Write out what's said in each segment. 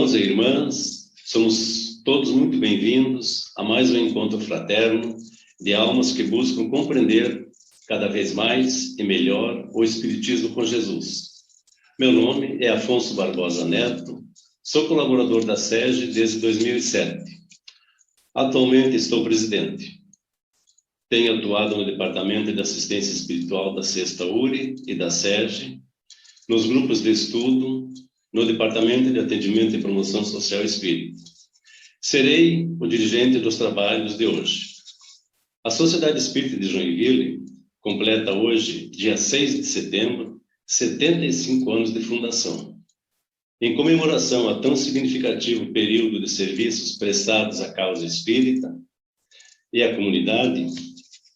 Irmãos e irmãs, somos todos muito bem-vindos a mais um encontro fraterno de almas que buscam compreender cada vez mais e melhor o Espiritismo com Jesus. Meu nome é Afonso Barbosa Neto, sou colaborador da SEGE desde 2007. Atualmente estou presidente. Tenho atuado no Departamento de Assistência Espiritual da Sexta URI e da SEGE, nos grupos de estudo, no Departamento de Atendimento e Promoção Social Espírita. Serei o dirigente dos trabalhos de hoje. A Sociedade Espírita de Joinville completa hoje, dia 6 de setembro, 75 anos de fundação. Em comemoração a tão significativo período de serviços prestados à causa espírita e à comunidade,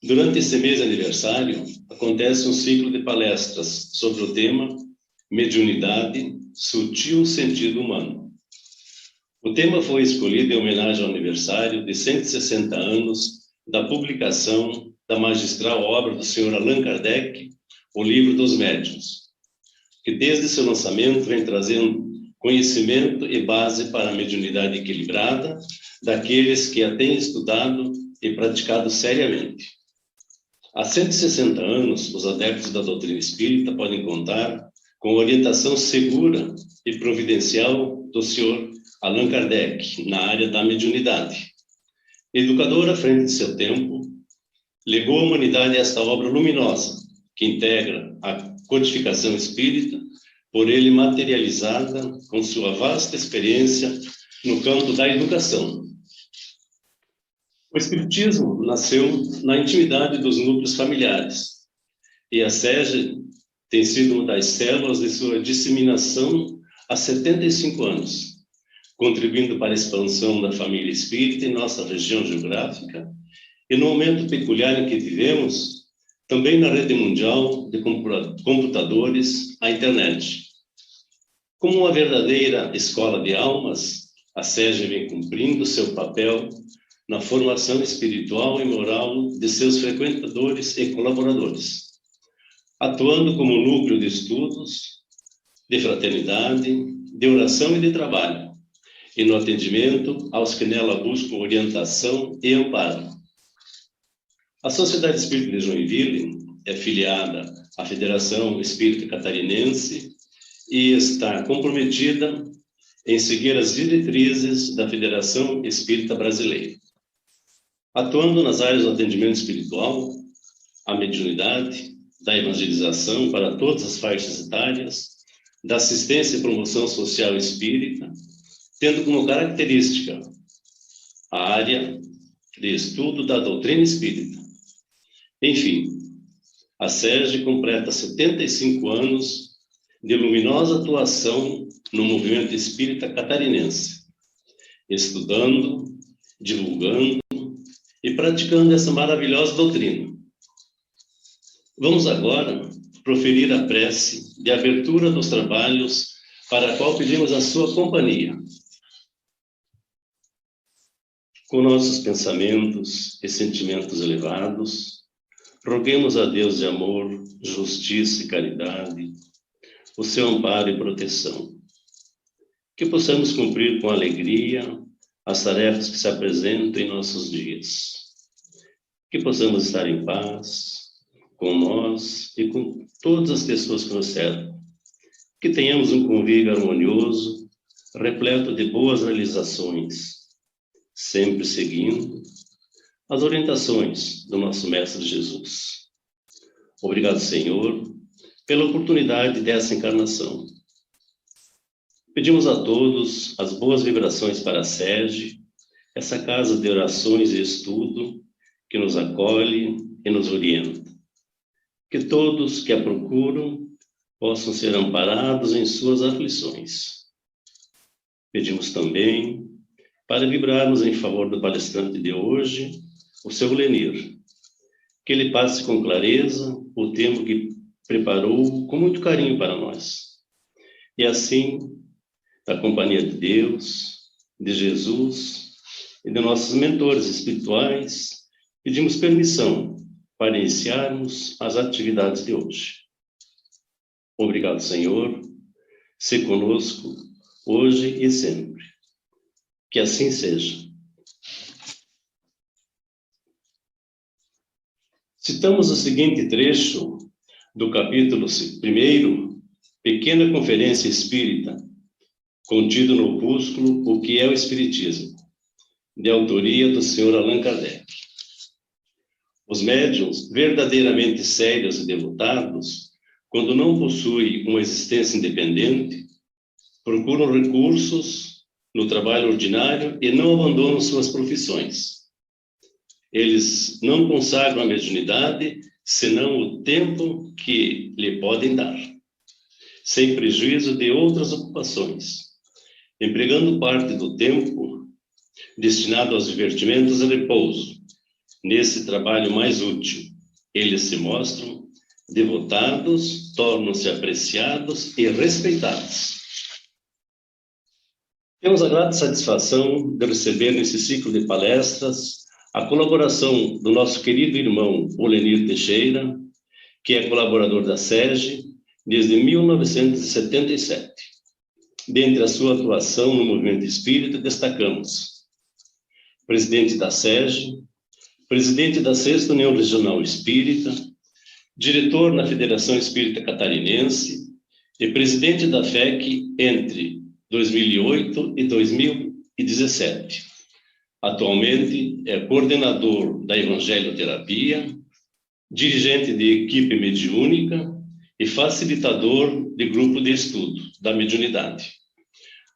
durante esse mês de aniversário, acontece um ciclo de palestras sobre o tema Mediunidade, Sutil Sentido Humano. O tema foi escolhido em homenagem ao aniversário de 160 anos da publicação da magistral obra do Sr. Allan Kardec, O Livro dos Médiuns, que desde seu lançamento vem trazendo conhecimento e base para a mediunidade equilibrada daqueles que a têm estudado e praticado seriamente. Há 160 anos, os adeptos da doutrina espírita podem contar com orientação segura e providencial do Sr. Allan Kardec na área da mediunidade. Educador à frente de seu tempo, legou à humanidade esta obra luminosa, que integra a codificação espírita, por ele materializada com sua vasta experiência no campo da educação. O Espiritismo nasceu na intimidade dos núcleos familiares, e a SEGE tem sido uma das células de sua disseminação há 75 anos, contribuindo para a expansão da família espírita em nossa região geográfica e no momento peculiar em que vivemos, também na rede mundial de computadores, a internet. Como uma verdadeira escola de almas, a SEGE vem cumprindo seu papel na formação espiritual e moral de seus frequentadores e colaboradores, atuando como núcleo de estudos, de fraternidade, de oração e de trabalho, e no atendimento aos que nela buscam orientação e amparo. A Sociedade Espírita de Joinville é filiada à Federação Espírita Catarinense e está comprometida em seguir as diretrizes da Federação Espírita Brasileira, atuando nas áreas do atendimento espiritual, a mediunidade, da evangelização para todas as faixas etárias, da assistência e promoção social espírita, tendo como característica a área de estudo da doutrina espírita. Enfim, a SEGE completa 75 anos de luminosa atuação no movimento espírita catarinense, estudando, divulgando e praticando essa maravilhosa doutrina. Vamos agora proferir a prece de abertura dos trabalhos, para a qual pedimos a sua companhia. Com nossos pensamentos e sentimentos elevados, roguemos a Deus de amor, justiça e caridade, o seu amparo e proteção. Que possamos cumprir com alegria as tarefas que se apresentam em nossos dias. Que possamos estar em paz com nós e com todas as pessoas que nos cercam. Que tenhamos um convívio harmonioso, repleto de boas realizações, sempre seguindo as orientações do nosso Mestre Jesus. Obrigado, Senhor, pela oportunidade dessa encarnação. Pedimos a todos as boas vibrações para a SEGE, essa casa de orações e estudo que nos acolhe e nos orienta. Que todos que a procuram possam ser amparados em suas aflições. Pedimos também para vibrarmos em favor do palestrante de hoje, o seu Lenir, que ele passe com clareza o tema que preparou com muito carinho para nós. E assim, da companhia de Deus, de Jesus e de nossos mentores espirituais, pedimos permissão para iniciarmos as atividades de hoje. Obrigado, Senhor. Se conosco, hoje e sempre. Que assim seja. Citamos o seguinte trecho do capítulo 1, Pequena Conferência Espírita, contido no opúsculo O que é o Espiritismo, de autoria do Sr. Allan Kardec. Os médiuns verdadeiramente sérios e devotados, quando não possuem uma existência independente, procuram recursos no trabalho ordinário e não abandonam suas profissões. Eles não consagram a mediunidade senão o tempo que lhe podem dar, sem prejuízo de outras ocupações, empregando parte do tempo destinado aos divertimentos e repouso. Nesse trabalho mais útil, eles se mostram devotados, tornam-se apreciados e respeitados. Temos a grata satisfação de receber nesse ciclo de palestras a colaboração do nosso querido irmão Olenir Teixeira, que é colaborador da SEGE desde 1977. Dentre a sua atuação no movimento espírita, destacamos presidente da SEGE, presidente da 6ª União Regional Espírita, diretor na Federação Espírita Catarinense e presidente da FEC entre 2008 e 2017. Atualmente é coordenador da Evangelioterapia, dirigente de equipe mediúnica e facilitador de grupo de estudo da mediunidade,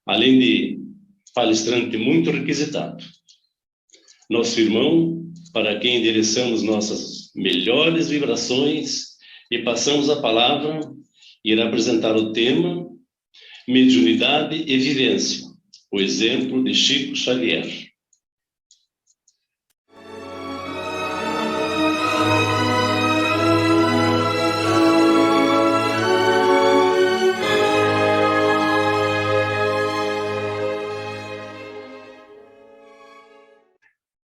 além de palestrante muito requisitado. Nosso irmão, para quem endereçamos nossas melhores vibrações e passamos a palavra, irá apresentar o tema Mediunidade e Vivência, o exemplo de Chico Xavier.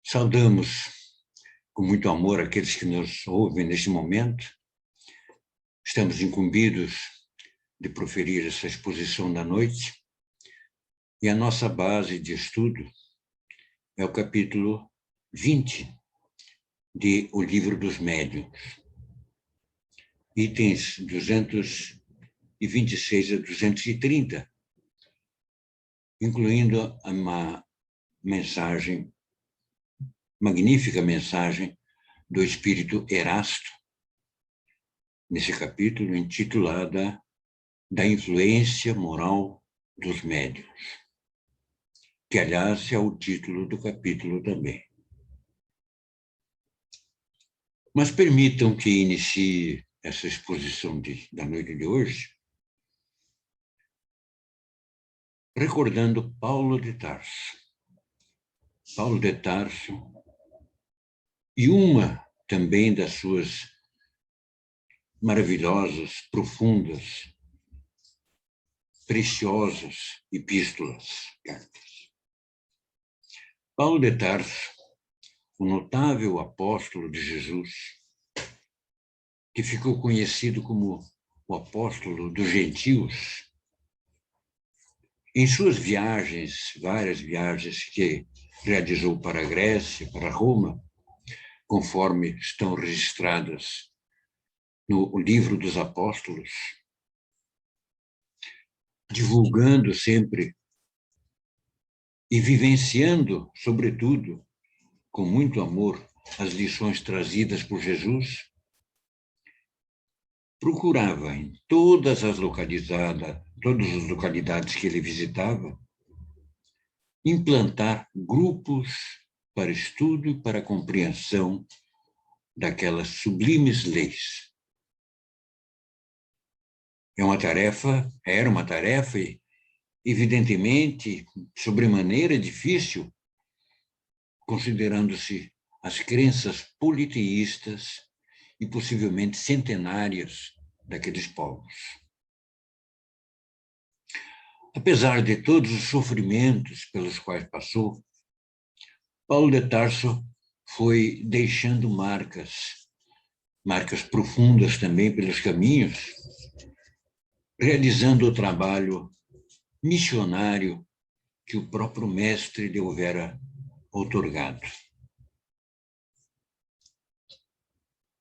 Saudamos com muito amor aqueles que nos ouvem neste momento. Estamos incumbidos de proferir essa exposição da noite e a nossa base de estudo é o capítulo 20 de O Livro dos Médiuns, itens 226 a 230, incluindo uma mensagem, magnífica mensagem do Espírito Erasto, nesse capítulo intitulada Da Influência Moral dos Médiuns, que, aliás, é o título do capítulo também. Mas permitam que inicie essa exposição da noite de hoje recordando Paulo de Tarso. Paulo de Tarso, e uma também das suas maravilhosas, profundas, preciosas epístolas, cartas. Paulo de Tarso, o notável apóstolo de Jesus, que ficou conhecido como o apóstolo dos gentios, em suas viagens, várias viagens que realizou para a Grécia, para Roma, conforme estão registradas no Livro dos Apóstolos, divulgando sempre e vivenciando, sobretudo, com muito amor, as lições trazidas por Jesus, procurava em todas as localidades que ele visitava, implantar grupos para estudo e para compreensão daquelas sublimes leis. Era uma tarefa, evidentemente, sobremaneira difícil, considerando-se as crenças politeístas e possivelmente centenárias daqueles povos. Apesar de todos os sofrimentos pelos quais passou, Paulo de Tarso foi deixando marcas profundas também pelos caminhos, realizando o trabalho missionário que o próprio mestre lhe houvera outorgado.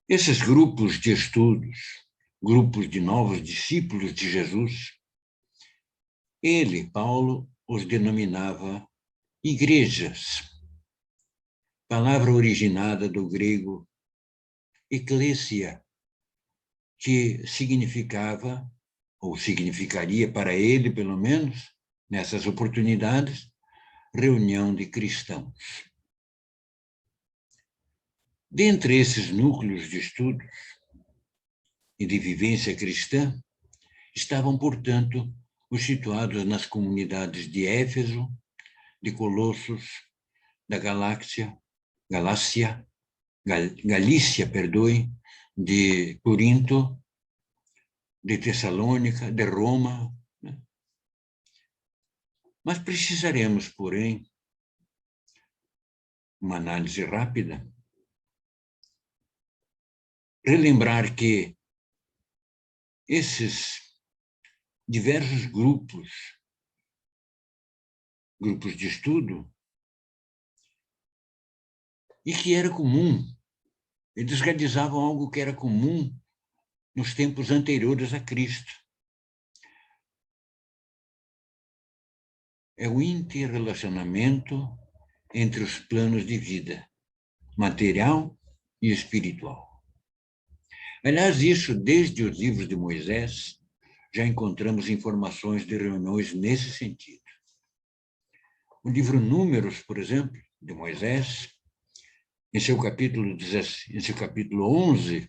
Esses grupos de estudos, grupos de novos discípulos de Jesus, ele, Paulo, os denominava igrejas, palavra originada do grego ecclesia, que significava, ou significaria para ele, pelo menos, nessas oportunidades, reunião de cristãos. Dentre esses núcleos de estudos e de vivência cristã, estavam, portanto, os situados nas comunidades de Éfeso, de Colossos, da Galícia, de Corinto, de Tessalônica, de Roma. Mas precisaremos, porém, uma análise rápida, relembrar que esses diversos grupos de estudo, e que era comum, eles realizavam algo que era comum nos tempos anteriores a Cristo. É o interrelacionamento entre os planos de vida, material e espiritual. Aliás, isso desde os livros de Moisés, já encontramos informações de reuniões nesse sentido. O livro Números, por exemplo, de Moisés, em seu capítulo 11,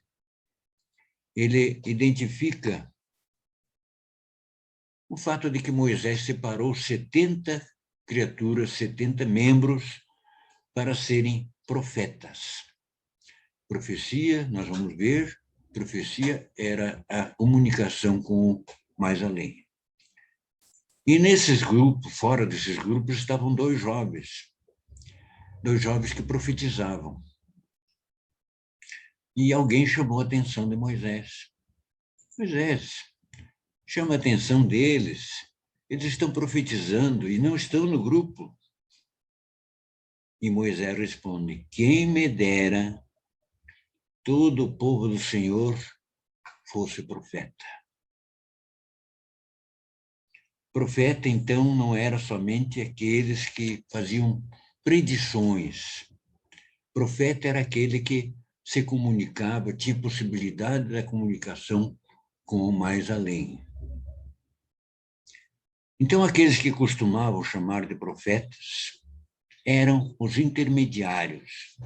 ele identifica o fato de que Moisés separou 70 criaturas, 70 membros, para serem profetas. Profecia, nós vamos ver, profecia era a comunicação com o mais além. E nesses grupos, fora desses grupos, estavam dois jovens que profetizavam. E alguém chamou a atenção de Moisés. Moisés, chama a atenção deles, eles estão profetizando e não estão no grupo. E Moisés responde: quem me dera todo o povo do Senhor fosse profeta. Profeta, então, não era somente aqueles que faziam predições. Profeta era aquele que se comunicava, tinha possibilidade da comunicação com o mais além. Então, aqueles que costumavam chamar de profetas eram os intermediários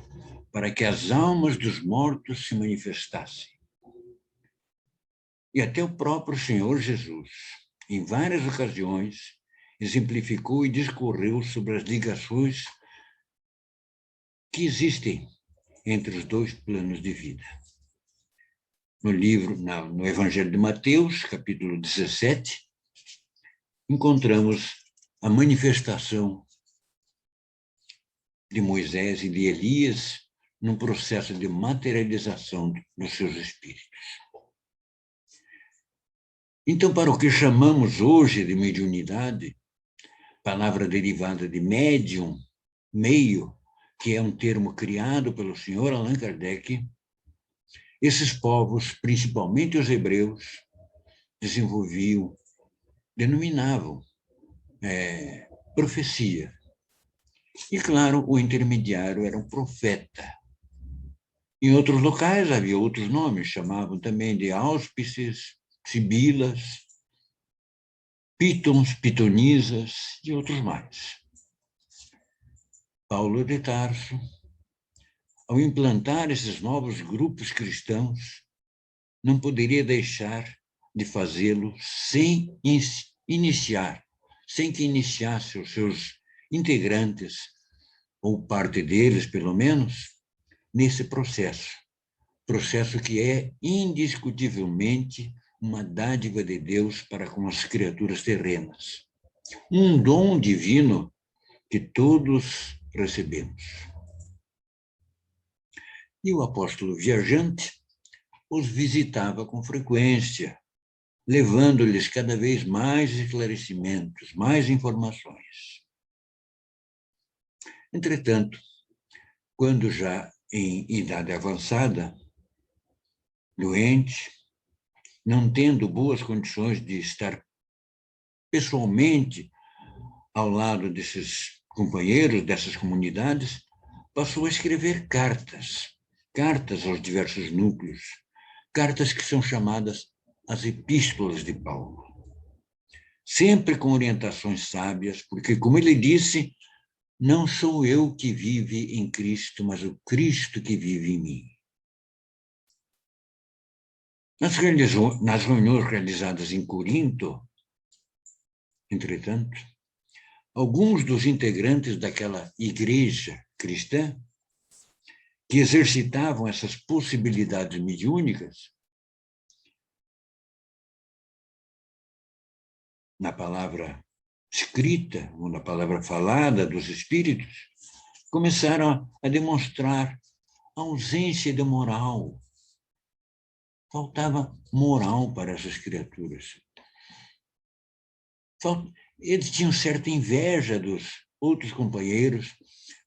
para que as almas dos mortos se manifestassem. E até o próprio Senhor Jesus, em várias ocasiões, exemplificou e discorreu sobre as ligações que existem entre os dois planos de vida. No Evangelho de Mateus, capítulo 17, encontramos a manifestação de Moisés e de Elias num processo de materialização dos seus espíritos. Então, para o que chamamos hoje de mediunidade, palavra derivada de médium, meio, que é um termo criado pelo senhor Allan Kardec, esses povos, principalmente os hebreus, denominavam profecia. E, claro, o intermediário era um profeta. Em outros locais havia outros nomes, chamavam também de auspíces, sibilas, pítons, pitonisas e outros mais. Paulo de Tarso, ao implantar esses novos grupos cristãos, não poderia deixar de fazê-lo sem que iniciasse os seus integrantes, ou parte deles, pelo menos, nesse processo que é indiscutivelmente uma dádiva de Deus para com as criaturas terrenas. Um dom divino que todos recebemos. E o apóstolo viajante os visitava com frequência, levando-lhes cada vez mais esclarecimentos, mais informações. Entretanto, quando já em idade avançada, doente, não tendo boas condições de estar pessoalmente ao lado desses companheiros, dessas comunidades, passou a escrever cartas aos diversos núcleos, cartas que são chamadas as epístolas de Paulo. Sempre com orientações sábias, porque, como ele disse, não sou eu que vive em Cristo, mas o Cristo que vive em mim. Nas reuniões realizadas em Corinto, entretanto, alguns dos integrantes daquela igreja cristã que exercitavam essas possibilidades mediúnicas, na palavra escrita ou na palavra falada dos espíritos, começaram a demonstrar ausência de moral. Faltava moral para essas criaturas. Eles tinham certa inveja dos outros companheiros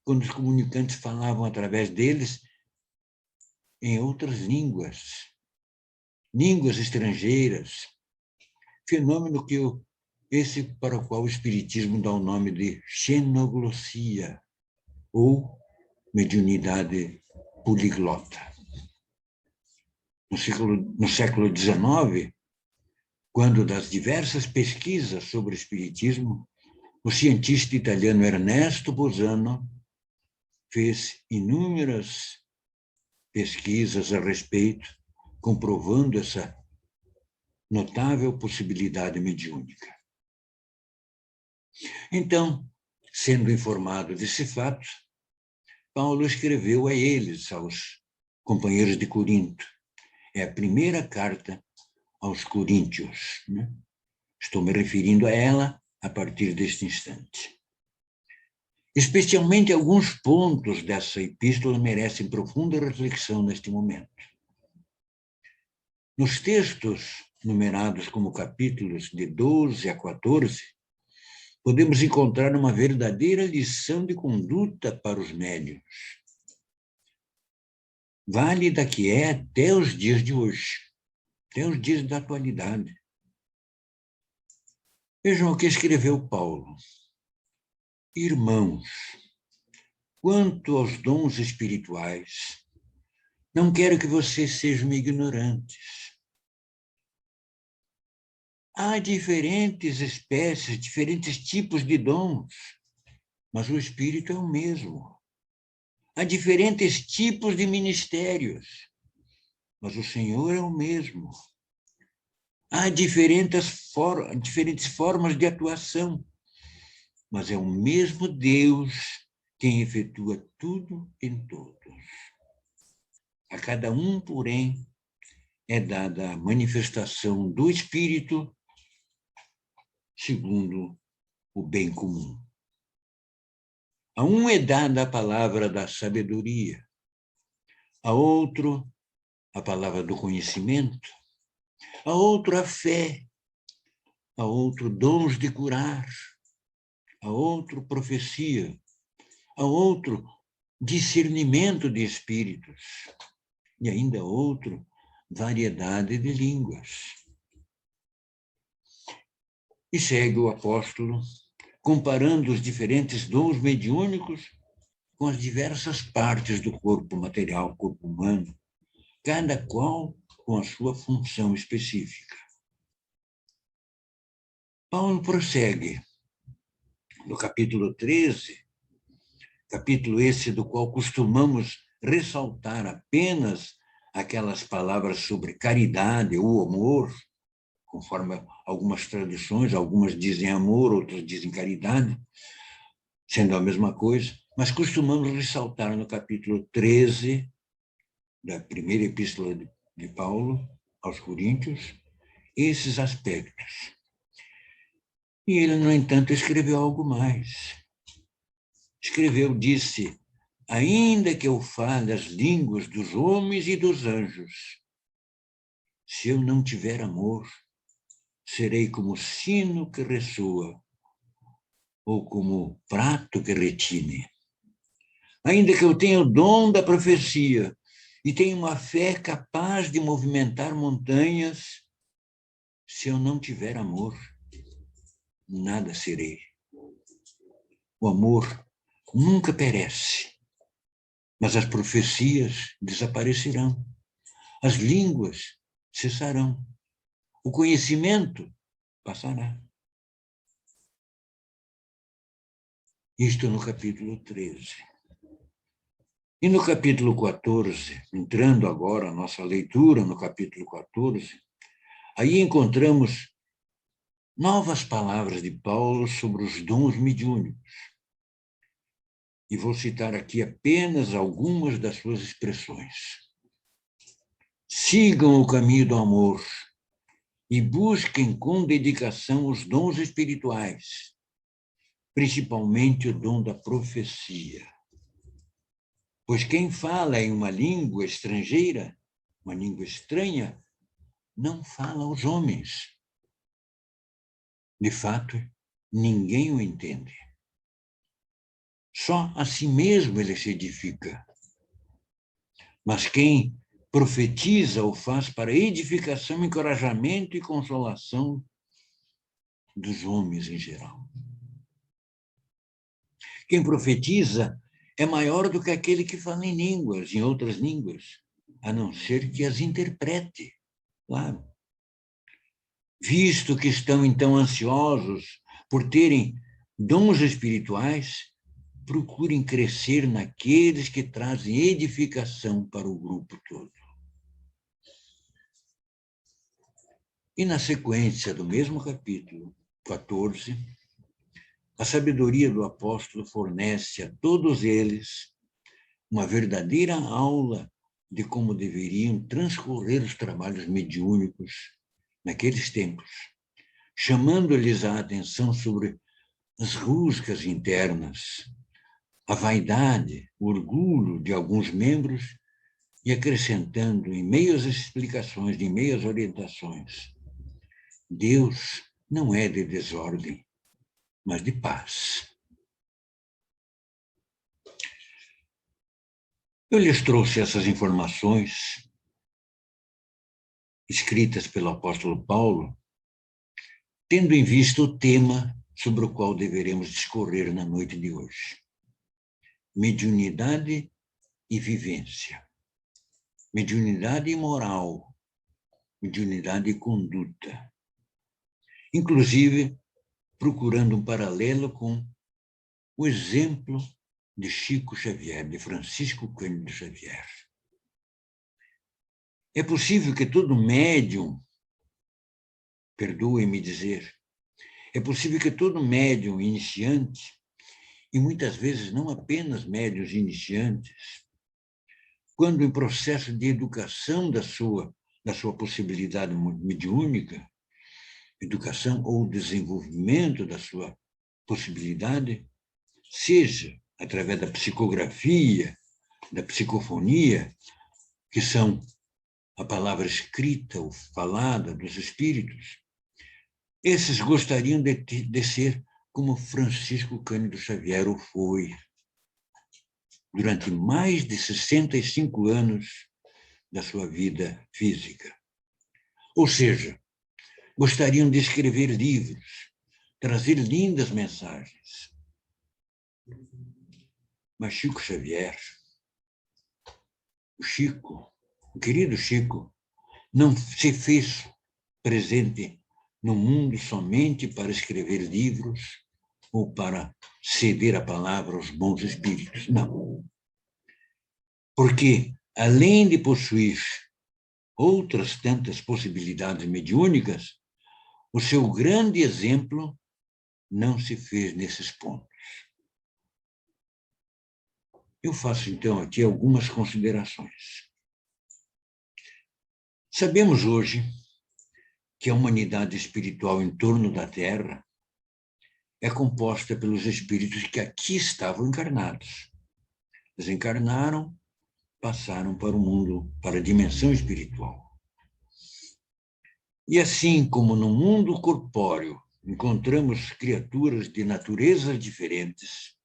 quando os comunicantes falavam através deles em outras línguas estrangeiras, fenômeno esse para o qual o Espiritismo dá o nome de xenoglossia, ou mediunidade poliglota. No século XIX, quando das diversas pesquisas sobre o Espiritismo, o cientista italiano Ernesto Bolzano fez inúmeras pesquisas a respeito, comprovando essa notável possibilidade mediúnica. Então, sendo informado desse fato, Paulo escreveu a eles, aos companheiros de Corinto. É a primeira carta aos coríntios, né? Estou me referindo a ela a partir deste instante. Especialmente alguns pontos dessa epístola merecem profunda reflexão neste momento. Nos textos numerados como capítulos de 12 a 14, podemos encontrar uma verdadeira lição de conduta para os médiuns, válida que é até os dias de hoje, até os dias da atualidade. Vejam o que escreveu Paulo. Irmãos, quanto aos dons espirituais, não quero que vocês sejam ignorantes. Há diferentes espécies, diferentes tipos de dons, mas o Espírito é o mesmo. Há diferentes tipos de ministérios, mas o Senhor é o mesmo. Há diferentes formas de atuação, mas é o mesmo Deus quem efetua tudo em todos. A cada um, porém, é dada a manifestação do Espírito segundo o bem comum. A um é dada a palavra da sabedoria, a outro a palavra do conhecimento, a outro a fé, a outro dons de curar, a outro profecia, a outro discernimento de espíritos e ainda a outro variedade de línguas. E segue o apóstolo comparando os diferentes dons mediúnicos com as diversas partes do corpo material, corpo humano, cada qual com a sua função específica. Paulo prossegue no capítulo 13, capítulo esse do qual costumamos ressaltar apenas aquelas palavras sobre caridade ou amor, conforme algumas traduções, algumas dizem amor, outras dizem caridade, sendo a mesma coisa, mas costumamos ressaltar no capítulo 13 da primeira epístola de Paulo aos Coríntios esses aspectos. E ele, no entanto, escreveu algo mais. Disse, ainda que eu fale as línguas dos homens e dos anjos, se eu não tiver amor, serei como sino que ressoa, ou como prato que retine. Ainda que eu tenha o dom da profecia e tenha uma fé capaz de movimentar montanhas, se eu não tiver amor, nada serei. O amor nunca perece, mas as profecias desaparecerão, as línguas cessarão, o conhecimento passará. Isto no capítulo 13. E no capítulo 14, entrando agora a nossa leitura no capítulo 14, aí encontramos novas palavras de Paulo sobre os dons mediúnicos. E vou citar aqui apenas algumas das suas expressões. Sigam o caminho do amor e busquem com dedicação os dons espirituais, principalmente o dom da profecia. Pois quem fala em uma língua estrangeira, uma língua estranha, não fala aos homens. De fato, ninguém o entende. Só a si mesmo ele se edifica. Mas quem profetiza o faz para edificação, encorajamento e consolação dos homens em geral. Quem profetiza é maior do que aquele que fala em línguas, em outras línguas, a não ser que as interprete, claro. Visto que estão, então, ansiosos por terem dons espirituais, procurem crescer naqueles que trazem edificação para o grupo todo. E na sequência do mesmo capítulo 14, a sabedoria do apóstolo fornece a todos eles uma verdadeira aula de como deveriam transcorrer os trabalhos mediúnicos naqueles tempos, chamando-lhes a atenção sobre as rusgas internas, a vaidade, o orgulho de alguns membros e acrescentando em meio às explicações, em meio às orientações, Deus não é de desordem, mas de paz. Eu lhes trouxe essas informações escritas pelo apóstolo Paulo, tendo em vista o tema sobre o qual deveremos discorrer na noite de hoje. Mediunidade e vivência. Mediunidade e moral. Mediunidade e conduta. Inclusive, procurando um paralelo com o exemplo de Chico Xavier, de Francisco Cândido Xavier. É possível que todo médium, perdoem-me dizer, é possível que todo médium iniciante, e muitas vezes não apenas médiuns iniciantes, quando em processo de educação da sua possibilidade mediúnica, educação ou desenvolvimento da sua possibilidade, seja através da psicografia, da psicofonia, que são a palavra escrita ou falada dos espíritos, esses gostariam de ser como Francisco Cândido Xavier o foi, durante mais de 65 anos da sua vida física. Ou seja, gostariam de escrever livros, trazer lindas mensagens. Mas Chico Xavier, o querido Chico, não se fez presente no mundo somente para escrever livros ou para ceder a palavra aos bons espíritos. Não. Porque, além de possuir outras tantas possibilidades mediúnicas, o seu grande exemplo não se fez nesses pontos. Eu faço, então, aqui algumas considerações. Sabemos hoje que a humanidade espiritual em torno da Terra é composta pelos espíritos que aqui estavam encarnados. Desencarnaram, passaram para o mundo, para a dimensão espiritual. E assim como no mundo corpóreo encontramos criaturas de naturezas diferentes,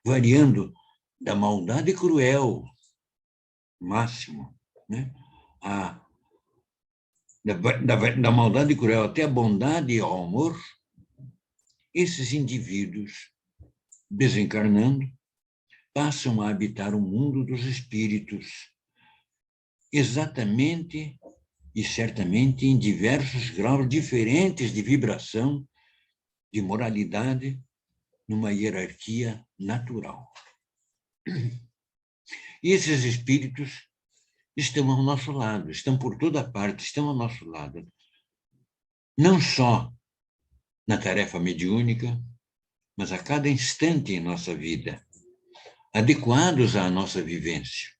variando da maldade cruel, máximo, né? Da maldade cruel até a bondade e ao amor, esses indivíduos, desencarnando, passam a habitar o mundo dos espíritos, exatamente e certamente em diversos graus diferentes de vibração, de moralidade, numa hierarquia natural. E esses espíritos estão ao nosso lado, estão por toda parte, estão ao nosso lado. Não só na tarefa mediúnica, mas a cada instante em nossa vida, adequados à nossa vivência.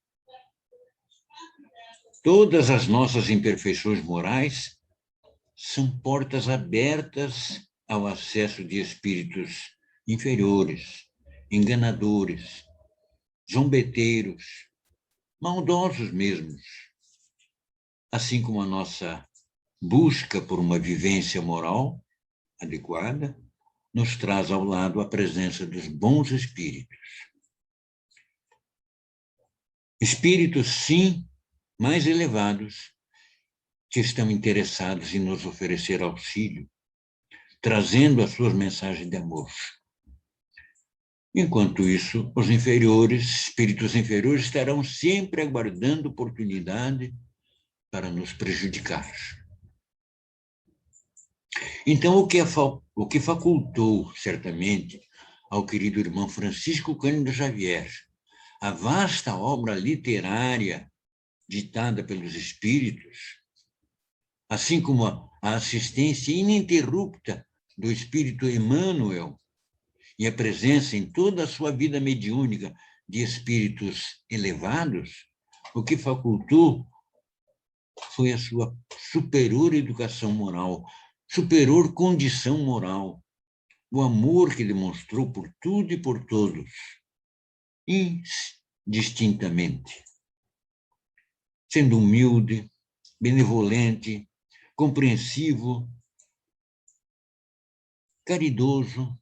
Todas as nossas imperfeições morais são portas abertas ao acesso de espíritos inferiores, enganadores, zombeteiros, maldosos mesmos, assim como a nossa busca por uma vivência moral adequada nos traz ao lado a presença dos bons espíritos. Espíritos, sim, mais elevados, que estão interessados em nos oferecer auxílio, trazendo as suas mensagens de amor. Enquanto isso, os inferiores, espíritos inferiores, estarão sempre aguardando oportunidade para nos prejudicar. Então, o que facultou, certamente, ao querido irmão Francisco Cândido Xavier, a vasta obra literária ditada pelos espíritos, assim como a assistência ininterrupta do espírito Emmanuel e a presença em toda a sua vida mediúnica de espíritos elevados, o que facultou foi a sua superior educação moral, superior condição moral, o amor que demonstrou por tudo e por todos, indistintamente, sendo humilde, benevolente, compreensivo, caridoso,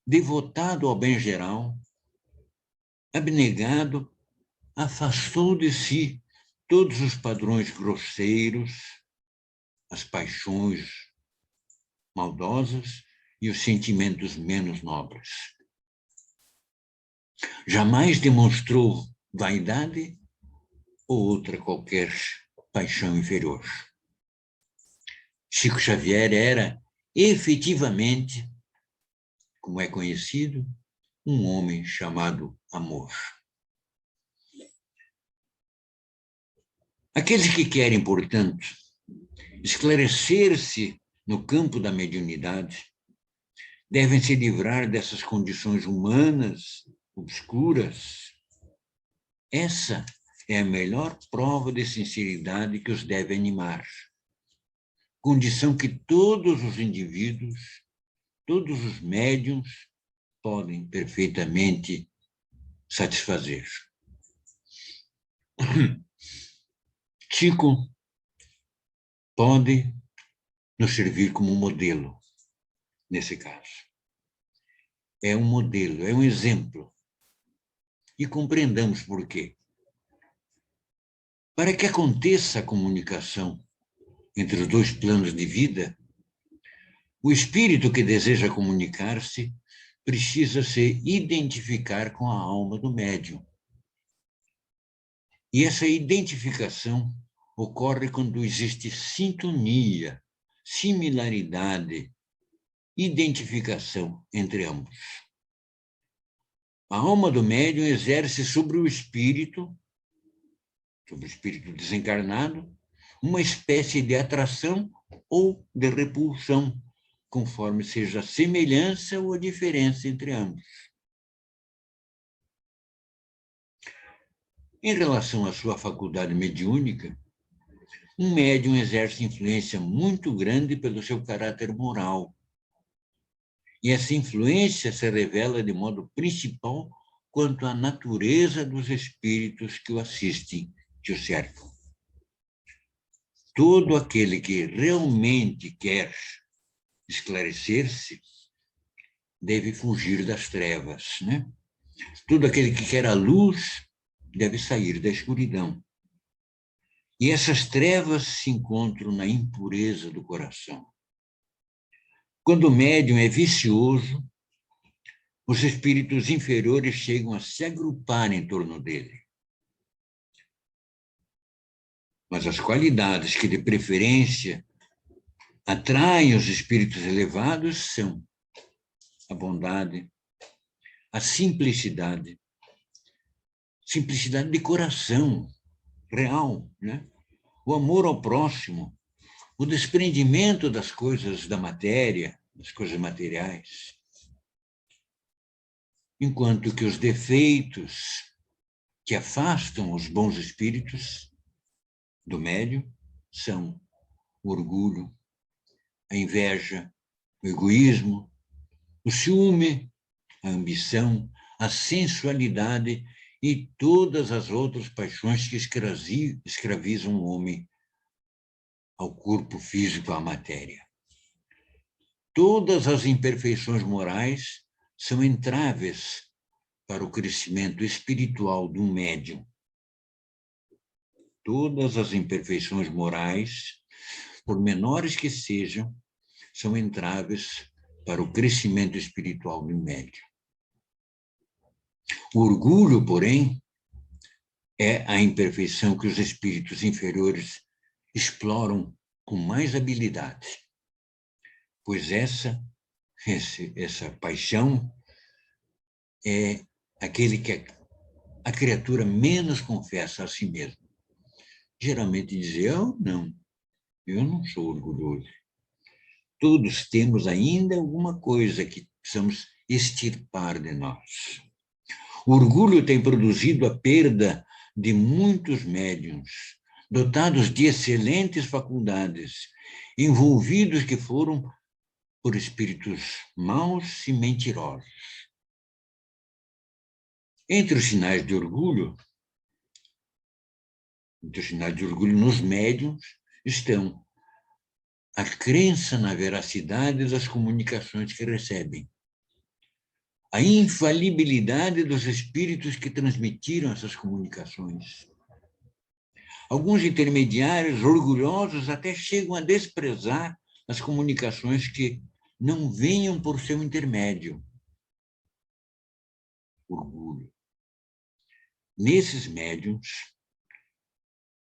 devotado ao bem geral, abnegado, afastou de si todos os padrões grosseiros, as paixões maldosas e os sentimentos menos nobres. Jamais demonstrou vaidade ou outra qualquer paixão inferior. Chico Xavier era, efetivamente, como é conhecido, um homem chamado amor. Aqueles que querem, portanto, esclarecer-se no campo da mediunidade, devem se livrar dessas condições humanas obscuras. Essa é a melhor prova de sinceridade que os deve animar. Condição que todos os indivíduos, todos os médiuns podem perfeitamente satisfazer. Chico pode nos servir como modelo, nesse caso. É um modelo, é um exemplo. E compreendamos por quê. Para que aconteça a comunicação entre os dois planos de vida, o espírito que deseja comunicar-se precisa se identificar com a alma do médium. E essa identificação ocorre quando existe sintonia, similaridade, identificação entre ambos. A alma do médium exerce sobre o espírito desencarnado, uma espécie de atração ou de repulsão, conforme seja a semelhança ou a diferença entre ambos. Em relação à sua faculdade mediúnica, um médium exerce influência muito grande pelo seu caráter moral. E essa influência se revela de modo principal quanto à natureza dos espíritos que o assistem, que o cercam. todo aquele que realmente quer esclarecer-se deve fugir das trevas, né? Todo aquele que quer a luz deve sair da escuridão. E essas trevas se encontram na impureza do coração. Quando o médium é vicioso, os espíritos inferiores chegam a se agrupar em torno dele. Mas as qualidades que, de preferência, atraem os espíritos elevados são a bondade, a simplicidade de coração real, né? O amor ao próximo, o desprendimento das coisas da matéria, das coisas materiais. Enquanto que os defeitos que afastam os bons espíritos do médium são o orgulho, a inveja, o egoísmo, o ciúme, a ambição, a sensualidade e todas as outras paixões que escravizam o homem ao corpo físico, à matéria. Todas as imperfeições morais são entraves para o crescimento espiritual do médium. Todas as imperfeições morais, por menores que sejam, são entraves para o crescimento espiritual do médium. O orgulho, porém, é a imperfeição que os espíritos inferiores exploram com mais habilidade, pois essa paixão é aquele que a criatura menos confessa a si mesma. Geralmente diz, eu não sou orgulhoso. Todos temos ainda alguma coisa que precisamos extirpar de nós. O orgulho tem produzido a perda de muitos médiuns, dotados de excelentes faculdades, envolvidos que foram por espíritos maus e mentirosos. Entre os sinais de orgulho nos médiuns estão a crença na veracidade das comunicações que recebem, a infalibilidade dos espíritos que transmitiram essas comunicações. Alguns intermediários orgulhosos até chegam a desprezar as comunicações que não venham por seu intermédio. Orgulho. Nesses médiuns,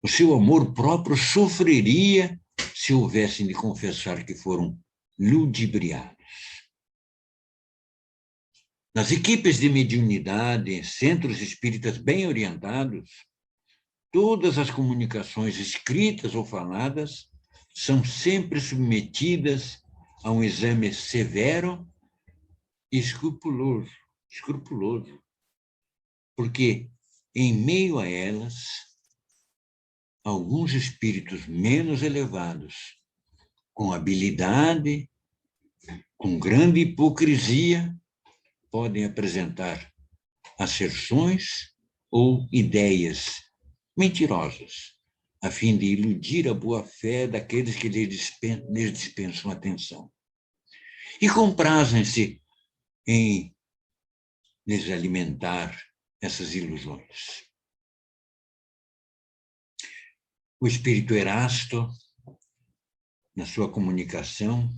o seu amor próprio sofreria se houvessem de confessar que foram ludibriados. Nas equipes de mediunidade, em centros espíritas bem orientados, todas as comunicações escritas ou faladas são sempre submetidas a um exame severo e escrupuloso, porque em meio a elas, alguns espíritos menos elevados, com habilidade, com grande hipocrisia, podem apresentar asserções ou ideias mentirosas, a fim de iludir a boa-fé daqueles que lhes dispensam atenção. E comprazem-se em lhes alimentar essas ilusões. O espírito Erasto, na sua comunicação,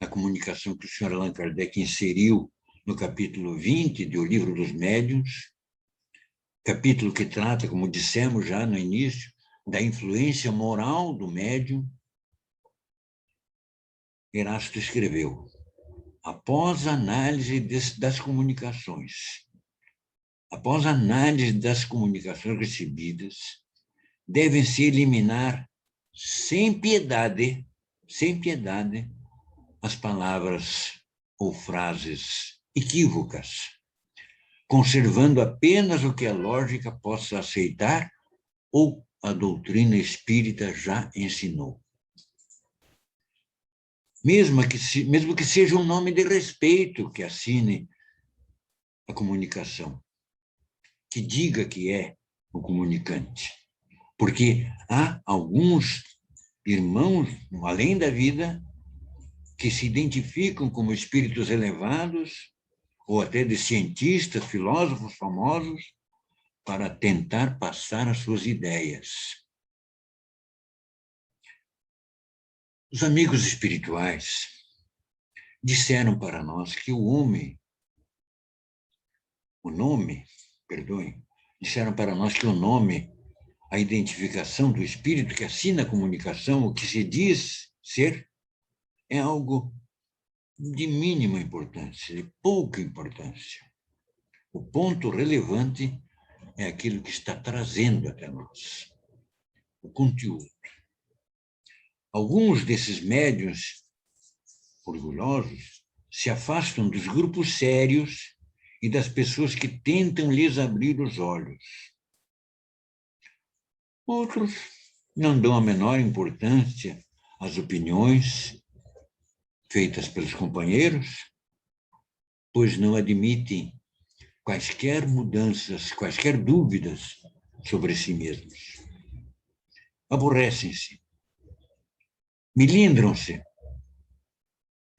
a comunicação que o senhor Allan Kardec inseriu no capítulo 20 do Livro dos Médiuns, capítulo que trata, como dissemos já no início, da influência moral do médium, Erasto escreveu: após a análise das comunicações recebidas, devem-se eliminar sem piedade, as palavras ou frases equívocas, conservando apenas o que a lógica possa aceitar ou a doutrina espírita já ensinou. Mesmo que seja um nome de respeito que assine a comunicação, que diga que é o comunicante, Porque há alguns irmãos, além da vida, que se identificam como espíritos elevados, ou até de cientistas, filósofos famosos, para tentar passar as suas ideias. Os amigos espirituais disseram para nós que disseram para nós que o nome, a identificação do espírito que assina a comunicação, o que se diz ser, é algo de mínima importância, de pouca importância. O ponto relevante é aquilo que está trazendo até nós, o conteúdo. Alguns desses médiuns orgulhosos se afastam dos grupos sérios e das pessoas que tentam lhes abrir os olhos. Outros não dão a menor importância às opiniões feitas pelos companheiros, pois não admitem quaisquer mudanças, quaisquer dúvidas sobre si mesmos. Aborrecem-se, melindram-se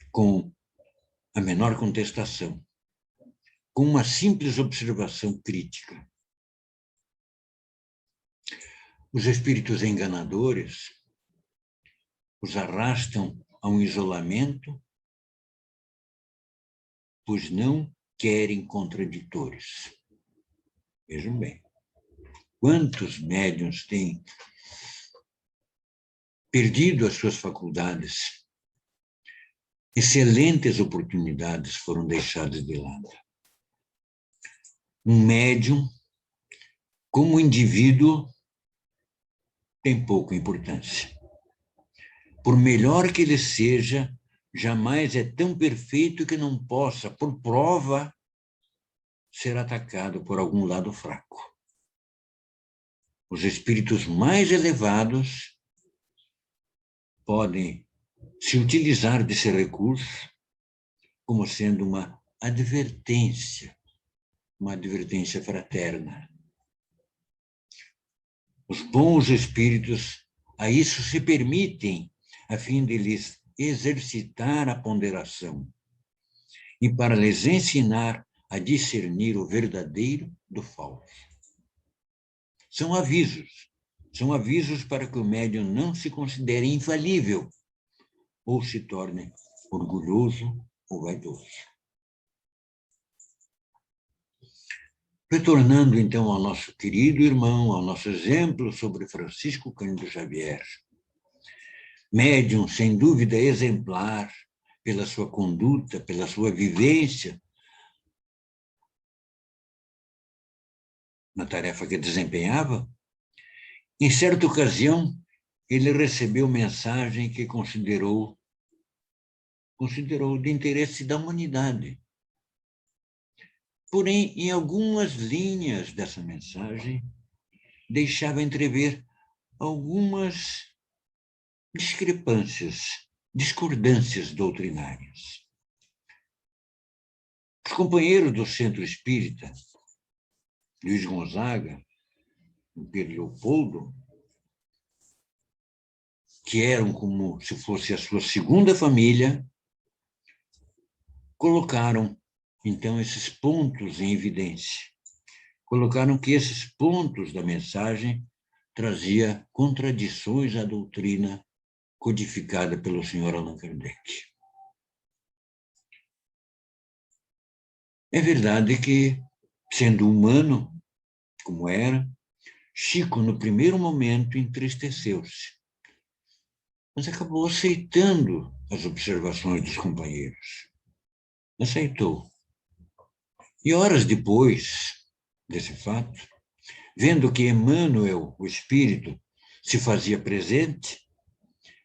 com a menor contestação, com uma simples observação crítica. Os espíritos enganadores os arrastam a um isolamento, pois não querem contraditores. Vejam bem, quantos médiuns têm perdido as suas faculdades? Excelentes oportunidades foram deixadas de lado. Um médium, como indivíduo, tem pouca importância. Por melhor que ele seja, jamais é tão perfeito que não possa, por prova, ser atacado por algum lado fraco. Os espíritos mais elevados podem se utilizar desse recurso como sendo uma advertência fraterna. Os bons espíritos a isso se permitem, a fim de lhes exercitar a ponderação e para lhes ensinar a discernir o verdadeiro do falso. São avisos para que o médium não se considere infalível ou se torne orgulhoso ou vaidoso. Retornando, então, ao nosso querido irmão, ao nosso exemplo sobre Francisco Cândido Xavier, médium, sem dúvida, exemplar pela sua conduta, pela sua vivência na tarefa que desempenhava, em certa ocasião, ele recebeu mensagem que considerou de interesse da humanidade. Porém, em algumas linhas dessa mensagem, deixava entrever algumas discordâncias doutrinárias. Os companheiros do Centro Espírita, Luiz Gonzaga, Pedro Leopoldo, que eram como se fosse a sua segunda família, colocaram, então, esses pontos em evidência. Colocaram que esses pontos da mensagem trazia contradições à doutrina codificada pelo senhor Allan Kardec. É verdade que, sendo humano, como era, Chico, no primeiro momento, entristeceu-se, mas acabou aceitando as observações dos companheiros. Aceitou. E horas depois desse fato, vendo que Emmanuel, o Espírito, se fazia presente,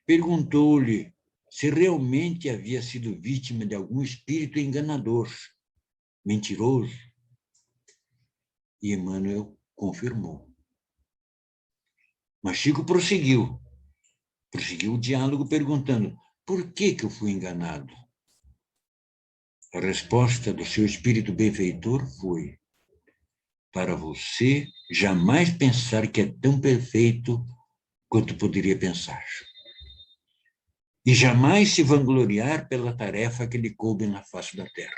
perguntou-lhe se realmente havia sido vítima de algum espírito enganador, mentiroso. E Emmanuel confirmou. Mas Chico prosseguiu o diálogo perguntando: por que eu fui enganado? A resposta do seu espírito benfeitor foi: para você jamais pensar que é tão perfeito quanto poderia pensar. E jamais se vangloriar pela tarefa que lhe coube na face da terra.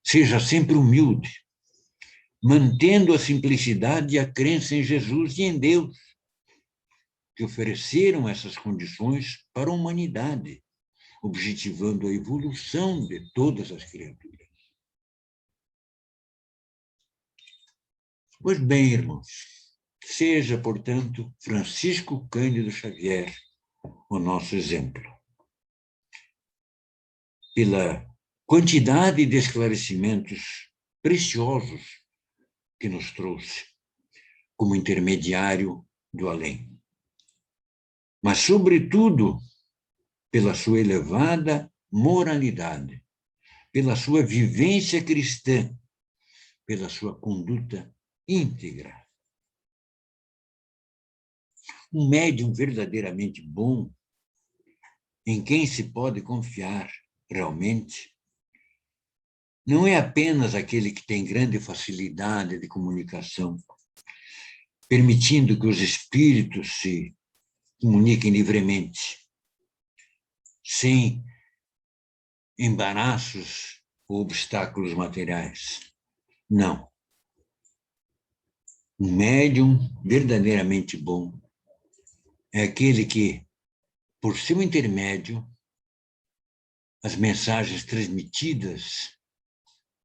Seja sempre humilde, mantendo a simplicidade e a crença em Jesus e em Deus, que ofereceram essas condições para a humanidade, objetivando a evolução de todas as criaturas. Pois bem, irmãos, seja, portanto, Francisco Cândido Xavier o nosso exemplo. Pela quantidade de esclarecimentos preciosos que nos trouxe como intermediário do além. Mas, sobretudo, pela sua elevada moralidade, pela sua vivência cristã, pela sua conduta íntegra. Um médium verdadeiramente bom, em quem se pode confiar realmente, não é apenas aquele que tem grande facilidade de comunicação, permitindo que os espíritos se comuniquem livremente, sem embaraços ou obstáculos materiais. Não. Um médium verdadeiramente bom é aquele que, por seu intermédio, as mensagens transmitidas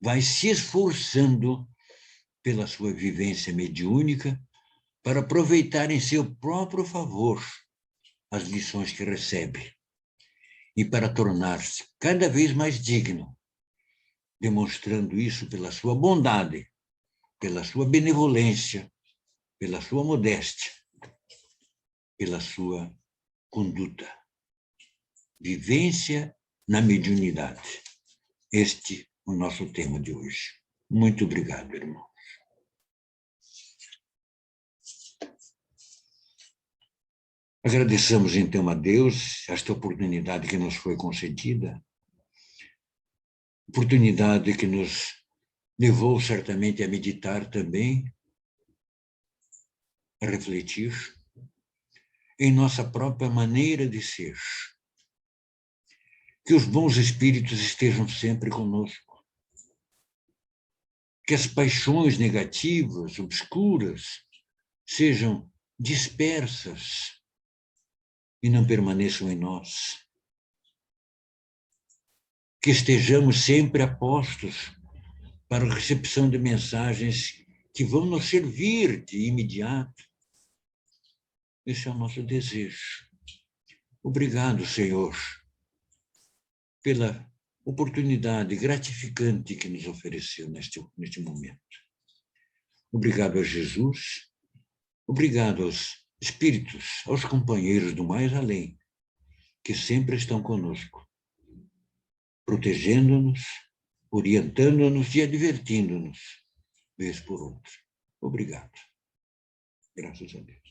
vai se esforçando pela sua vivência mediúnica para aproveitar em seu próprio favor as lições que recebe e para tornar-se cada vez mais digno, demonstrando isso pela sua bondade, pela sua benevolência, pela sua modéstia, pela sua conduta. Vivência na mediunidade. Este é o nosso tema de hoje. Muito obrigado, irmão. Agradecemos, então, a Deus esta oportunidade que nos foi concedida, oportunidade que nos levou certamente a meditar também, a refletir em nossa própria maneira de ser. Que os bons espíritos estejam sempre conosco. Que as paixões negativas, obscuras, sejam dispersas e não permaneçam em nós. Que estejamos sempre a postos para a recepção de mensagens que vão nos servir de imediato. Esse é o nosso desejo. Obrigado, Senhor, pela oportunidade gratificante que nos ofereceu neste momento. Obrigado a Jesus, obrigado aos espíritos, aos companheiros do mais além, que sempre estão conosco, protegendo-nos, orientando-nos e advertindo-nos, vez por outra. Obrigado. Graças a Deus.